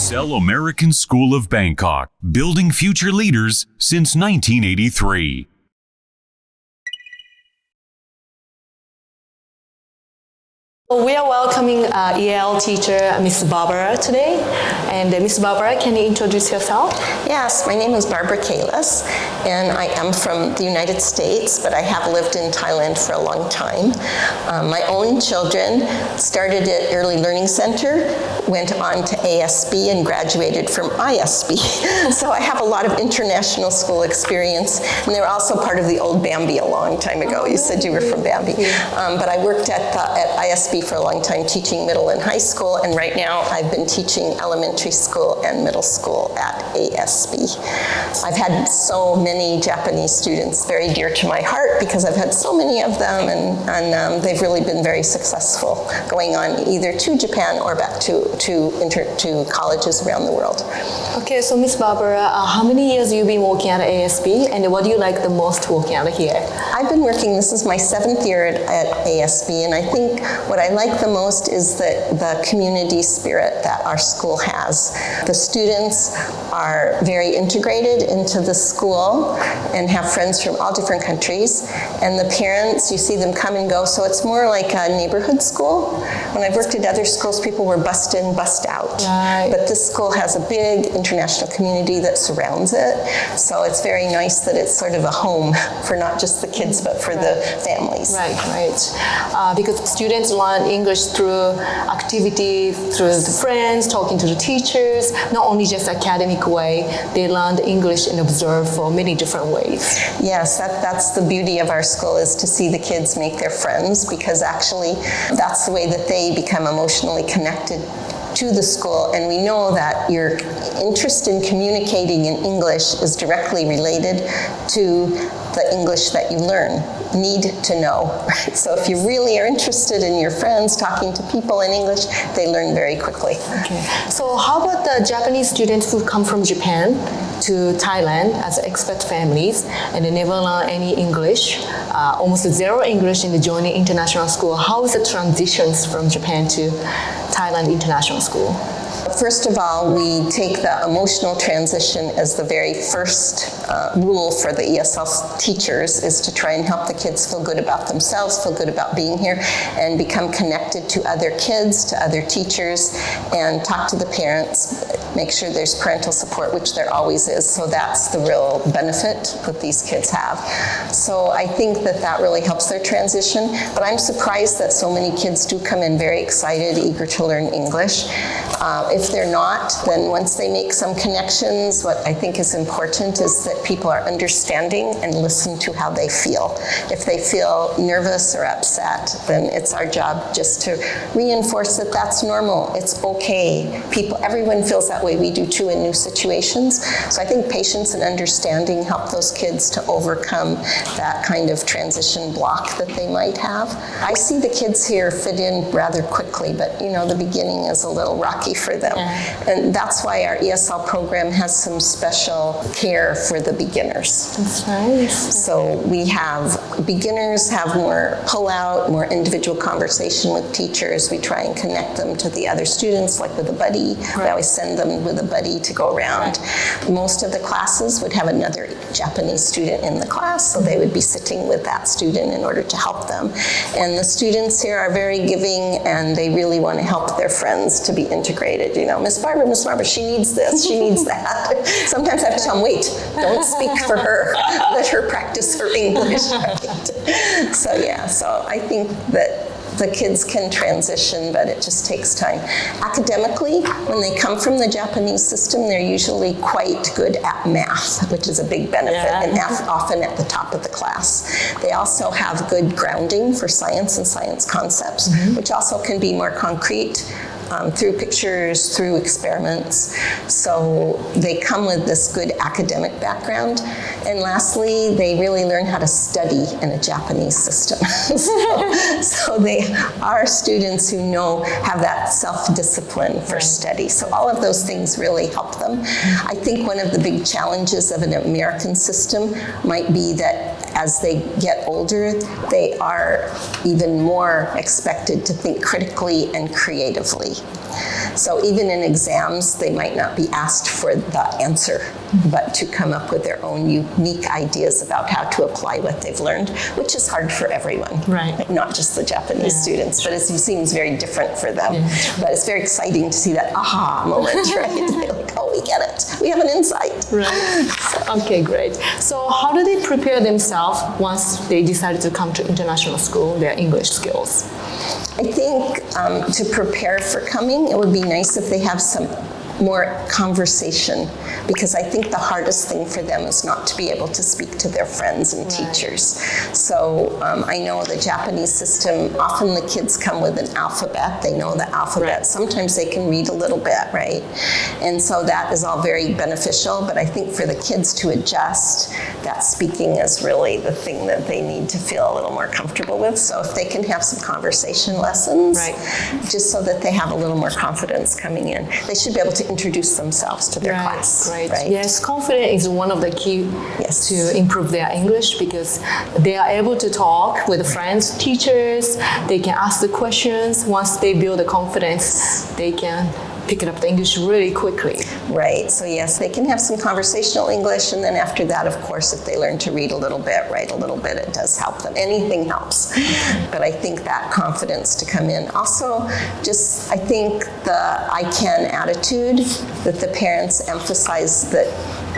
ESL American School of Bangkok, building future leaders since 1983. We are welcoming EL teacher Miss Barbara today. And Miss Barbara, can you introduce yourself? Yes, my name is Barbara Kalis, and I am from the United States, but I have lived in Thailand for a long time. My own children started at Early Learning Center, went on to ASB, and graduated from ISB. So I have a lot of international school experience, and they were also part of the old Bambi a long time ago. You said you were from Bambi. But I worked at ISB for a long time, teaching middle and high school, and right now I've been teaching elementary school and middle school at ASB. I've had so many Japanese students, very dear to my heart, because I've had so many of them, and they've really been very successful, going on either to Japan or back to colleges around the world. Okay, so Miss Barbara, how many years have you been working at ASB, and what do you like the most working out here? I've been working, this is my 7th year at ASB, and I think what I like the most is the community spirit that our school has. The students are very integrated into the school and have friends from all different countries, and the parents, you see them come and go, so it's more like a neighborhood school. When I've worked at other schools, people were bust in, bust out. Right. But this school has a big international community that surrounds it, so it's very nice that it's sort of a home for not just the kids, but for the families. Right. Because students learn English through activities, through the friends, talking to the teachers, not only just academic way, they learn English and observe for many different ways. Yes, that's the beauty of our school, is to see the kids make their friends, because actually that's the way that they become emotionally connected to the school, and we know that your interest in communicating in English is directly related to the English that you learn. Need to know. So if you really are interested in your friends talking to people in English, they learn very quickly. Okay. So how about the Japanese students who come from Japan to Thailand as expat families and they never learn any English, almost zero English in the joining international school? How is the transitions from Japan to Thailand International School? First of all, we take the emotional transition as the very first rule for the ESL teachers, is to try and help the kids feel good about themselves, feel good about being here, and become connected to other kids, to other teachers, and talk to the parents, make sure there's parental support, which there always is, so that's the real benefit that these kids have. So I think that really helps their transition, but I'm surprised that so many kids do come in very excited, eager to learn English. If they're not, then once they make some connections, what I think is important is that people are understanding and listen to how they feel. If they feel nervous or upset, then it's our job just to reinforce that that's normal, it's okay. Everyone feels that way, we do too in new situations. So I think patience and understanding help those kids to overcome that kind of transition block that they might have. I see the kids here fit in rather quickly, but the beginning is a little rocky for them. And that's why our ESL program has some special care for the beginners. That's nice. So beginners have more pull-out, more individual conversation with teachers. We try and connect them to the other students, like with a buddy. Right. We always send them with a buddy to go around. Right. Most of the classes would have another Japanese student in the class, so they would be sitting with that student in order to help them. And the students here are very giving, and they really want to help their friends to be integrated. Miss Barbara, she needs this, she needs that. Sometimes I have to tell them, wait, don't speak for her. Let her practice her English. So I think that the kids can transition, but it just takes time. Academically, when they come from the Japanese system, they're usually quite good at math, which is a big benefit, and often at the top of the class. They also have good grounding for science and science concepts, which also can be more concrete. Through pictures, through experiments. So they come with this good academic background. And lastly, they really learn how to study in a Japanese system. so they are students who have that self-discipline for study. So all of those things really help them. I think one of the big challenges of an American system might be that as they get older, they are even more expected to think critically and creatively. So even in exams, they might not be asked for the answer, but to come up with their own unique ideas about how to apply what they've learned, which is hard for everyone, right? Not just the Japanese students, but it seems very different for them. But it's very exciting to see that aha moment, right? They're like, oh, we get it. We have an insight. Right. Okay, great. So how do they prepare themselves once they decided to come to international school, their English skills? I think to prepare for coming, it would be nice if they have some more conversation, because I think the hardest thing for them is not to be able to speak to their friends and teachers. So I know the Japanese system, often the kids come with an alphabet. They know the alphabet. Sometimes they can read a little bit, right? And so that is all very beneficial, but I think for the kids to adjust, that speaking is really the thing that they need to feel a little more comfortable with. So if they can have some conversation lessons, just so that they have a little more confidence coming in. They should be able to introduce themselves to their class. Right. Yes, confidence is one of the key to improve their English, because they are able to talk with friends, teachers, they can ask the questions. Once they build the confidence, they can pick up the English really quickly. Right, so yes, they can have some conversational English, and then after that, of course, if they learn to read a little bit, write a little bit, it does help them. Anything helps. But I think that confidence to come in. Also, just I think the I can attitude that the parents emphasize that,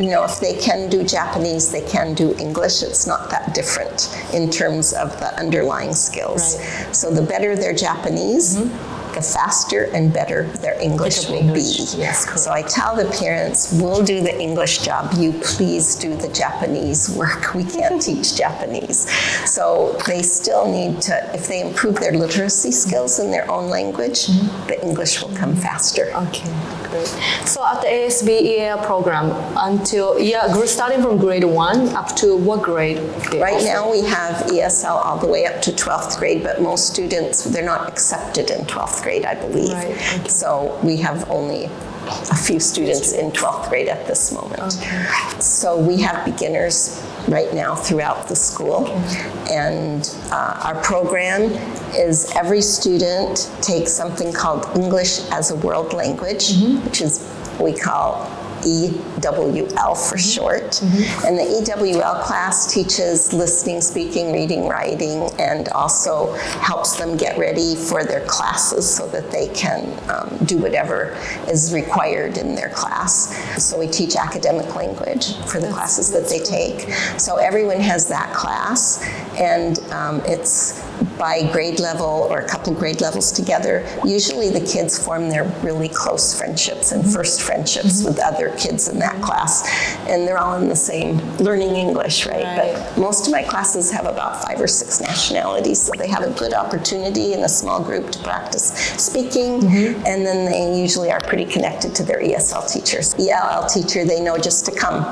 you know, if they can do Japanese, they can do English. It's not that different in terms of the underlying skills. Right. So the better their Japanese, the faster and better their English will be. Yes, correct. So I tell the parents, we'll do the English job, you please do the Japanese work. We can't teach Japanese. So they still need to, if they improve their literacy skills in their own language, the English will come faster. Okay, great. So at the ASB EL program, starting from grade 1 up to what grade? Right now we have ESL all the way up to 12th grade, but most students, they're not accepted in 12th grade, I believe. Right, okay. So we have only a few students in 12th grade at this moment. Okay. So we have beginners right now throughout the school. And our program is every student takes something called English as a World Language, which is we call EWL for short. And the EWL class teaches listening, speaking, reading, writing, and also helps them get ready for their classes so that they can do whatever is required in their class. So we teach academic language for the classes that they take. So everyone has that class, and it's by grade level or a couple grade levels together. Usually the kids form their really close friendships and first friendships with other kids in that class, and they're all in the same learning English, right? But most of my classes have about 5 or 6 nationalities, so they have a good opportunity in a small group to practice speaking, and then they usually are pretty connected to their ESL teachers. ELL teacher, they know just to come.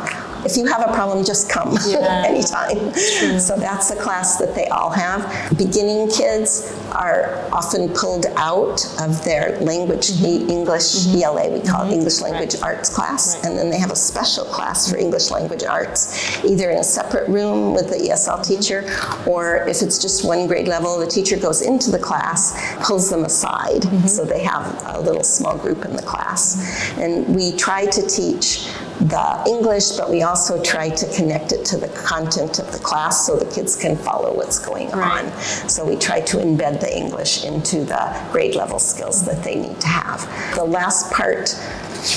If you have a problem, just come anytime. So that's the class that they all have. Beginning kids are often pulled out of their language, English ELA, we call it English Language Arts class, and then they have a special class for English Language Arts, either in a separate room with the ESL teacher, or if it's just one grade level, the teacher goes into the class, pulls them aside, so they have a little small group in the class. And we try to teach the English, but we also try to connect it to the content of the class so the kids can follow what's going on. So we try to embed the English into the grade level skills that they need to have. The last part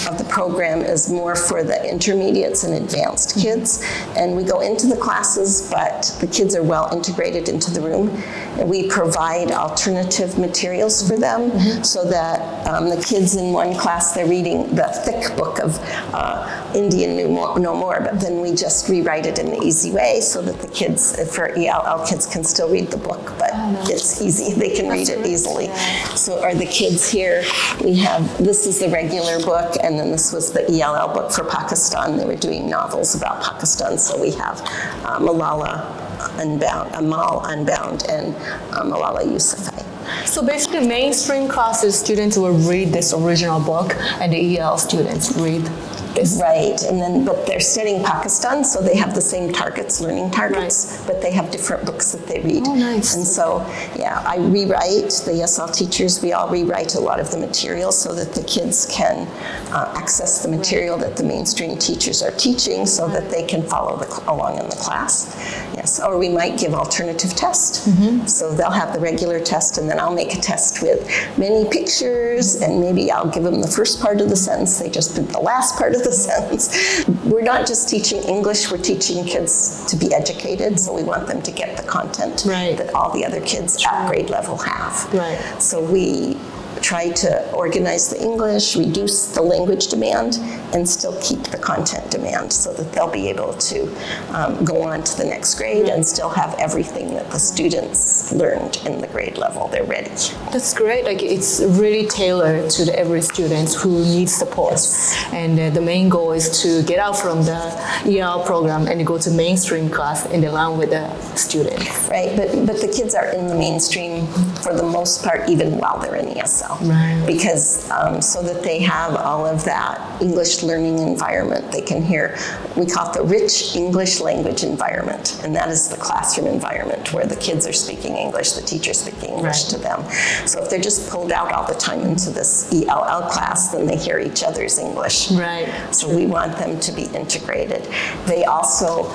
of the program is more for the intermediates and advanced kids, and we go into the classes, but the kids are well integrated into the room, and we provide alternative materials for them so that the kids in one class, they're reading the thick book of Indian No More, but then we just rewrite it in an easy way so that the kids, for ELL kids, can still read the book, but it's easy, they can read it easily. So are the kids here, we have, this is the regular book, and then this was the ELL book for Pakistan. They were doing novels about Pakistan, so we have Malala Unbound, Amal Unbound, and Malala Yousafzai. So basically, mainstream classes, students will read this original book, and the EL students read this. Right, but they're studying Pakistan, so they have the same targets, learning targets, but they have different books that they read. Oh, nice. And so, I rewrite, the ESL teachers, we all rewrite a lot of the material so that the kids can access the material that the mainstream teachers are teaching so that they can follow along in the class. Yes, or we might give alternative test. So they'll have the regular test, and then I'll make a test with many pictures, and maybe I'll give them the first part of the sentence, they just did the last part of the sentence. We're not just teaching English, we're teaching kids to be educated, so we want them to get the content that all the other kids at grade level have. So we try to organize the English, reduce the language demand, and still keep the content demand so that they'll be able to go on to the next grade and still have everything that the students learned in the grade level. They're ready. That's great. Like, it's really tailored to every student who needs support. And the main goal is to get out from the EL program and go to mainstream class and learn with the students. Right, but the kids are in the mainstream for the most part even while they're in ESL. Because so that they have all of that English learning environment. They can hear, we call it the rich English language environment, and that is the classroom environment where the kids are speaking English, the teacher's speaking English to them. So if they're just pulled out all the time into this ELL class, then they hear each other's English. So we want them to be integrated. They also,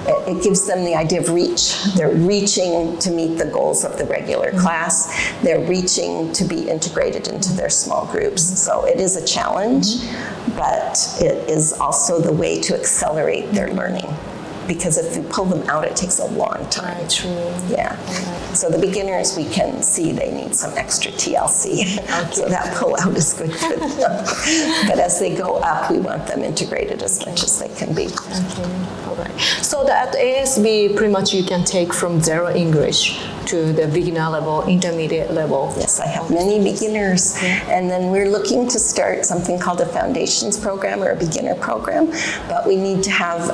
it gives them the idea of reach. They're reaching to meet the goals of the regular class. They're reaching to be integrated into their small groups. So it is a challenge, but it is also the way to accelerate their learning. Because if you pull them out, it takes a long time. So the beginners, we can see they need some extra TLC. So that pull out is good for them. But as they go up, we want them integrated as much as they can be. All right. So at ASB, pretty much you can take from zero English to the beginner level, intermediate level. Yes, I have many beginners. And then we're looking to start something called a foundations program or a beginner program. But we need to have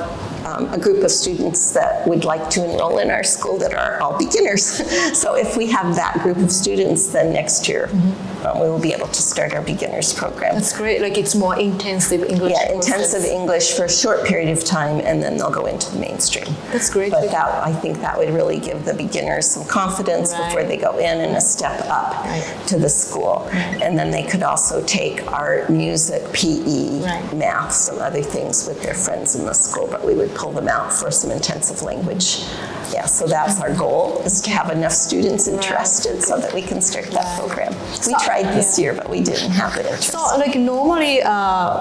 a group of students that would like to enroll in our school that are all beginners. So if we have that group of students, then next year we will be able to start our beginners program. That's great. Like, it's more intensive English. Intensive English for a short period of time, and then they'll go into the mainstream. That's great. But I think that would really give the beginners some confidence before they go in and a step up to the school. And then they could also take art, music, PE, math, some other things with their friends in the school, but we would pull them out for some intensive language. So that's our goal, is to have enough students interested so that we can start that program. We tried this year, but we didn't have the interest. So, like, normally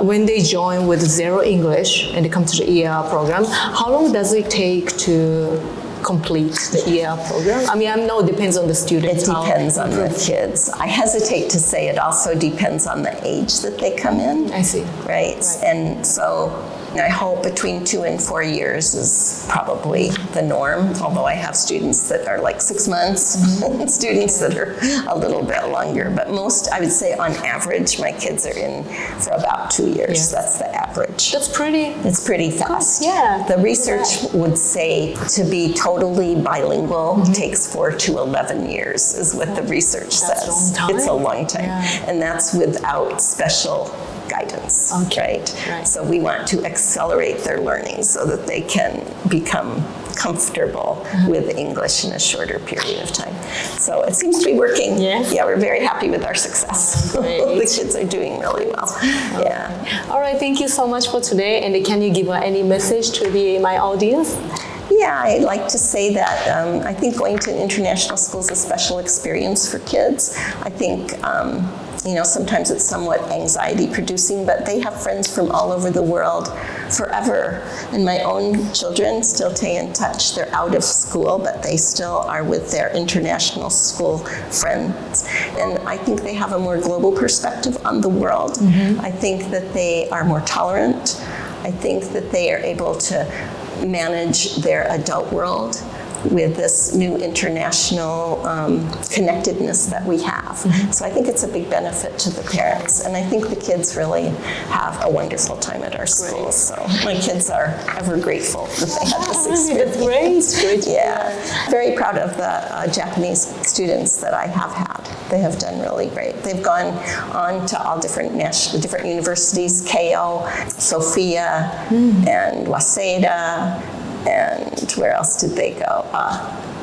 when they join with zero English and they come to the EL program, how long does it take to complete the EL program? I mean, I know it depends on the students. It depends on the kids. I hesitate to say it also depends on the age that they come in. I see. Right. And so I hope between 2 and 4 years is probably the norm, although I have students that are like 6 months, students that are a little bit longer. But most, I would say on average, my kids are in for about 2 years. That's the average. That's pretty. It's pretty fast. Yeah. The research would say to be totally bilingual takes 4 to 11 years is what the research says. That's a long time. It's a long time. And that's without special guidance, right? So we want to accelerate their learning so that they can become comfortable with English in a shorter period of time. So it seems to be working. Yeah, we're very happy with our success. The kids are doing really well. All right, thank you so much for today. And can you give any message to my audience? Yeah, I'd like to say that I think going to international school is a special experience for kids. I think sometimes it's somewhat anxiety-producing, but they have friends from all over the world forever. And my own children still stay in touch. They're out of school, but they still are with their international school friends. And I think they have a more global perspective on the world. I think that they are more tolerant. I think that they are able to manage their adult world with this new international connectedness that we have. So I think it's a big benefit to the parents, and I think the kids really have a wonderful time at our schools. So my kids are ever grateful that they had this experience. That's great. Yeah, very proud of the Japanese students that I have had. They have done really great. They've gone on to all different universities, Keio, Sophia, and Waseda, and where else did they go?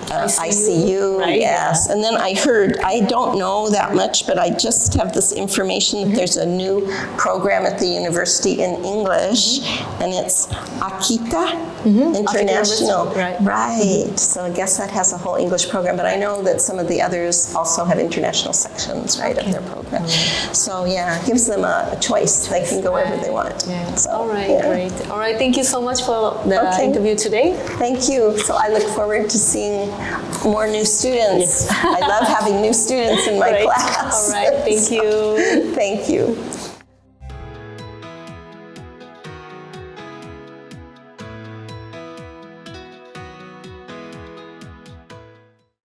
ICU, right? Yes. And then I heard, I don't know that much, but I just have this information that there's a new program at the university in English, and it's Akita International. Right. So I guess that has a whole English program, but I know that some of the others also have international sections, right, of their program. So yeah, it gives them a choice. They can go wherever they want. Yeah. So, all right, great. All right, thank you so much for the interview today. Thank you. So I look forward to seeing more new students. I love having new students in my class. All right, thank you. Thank you.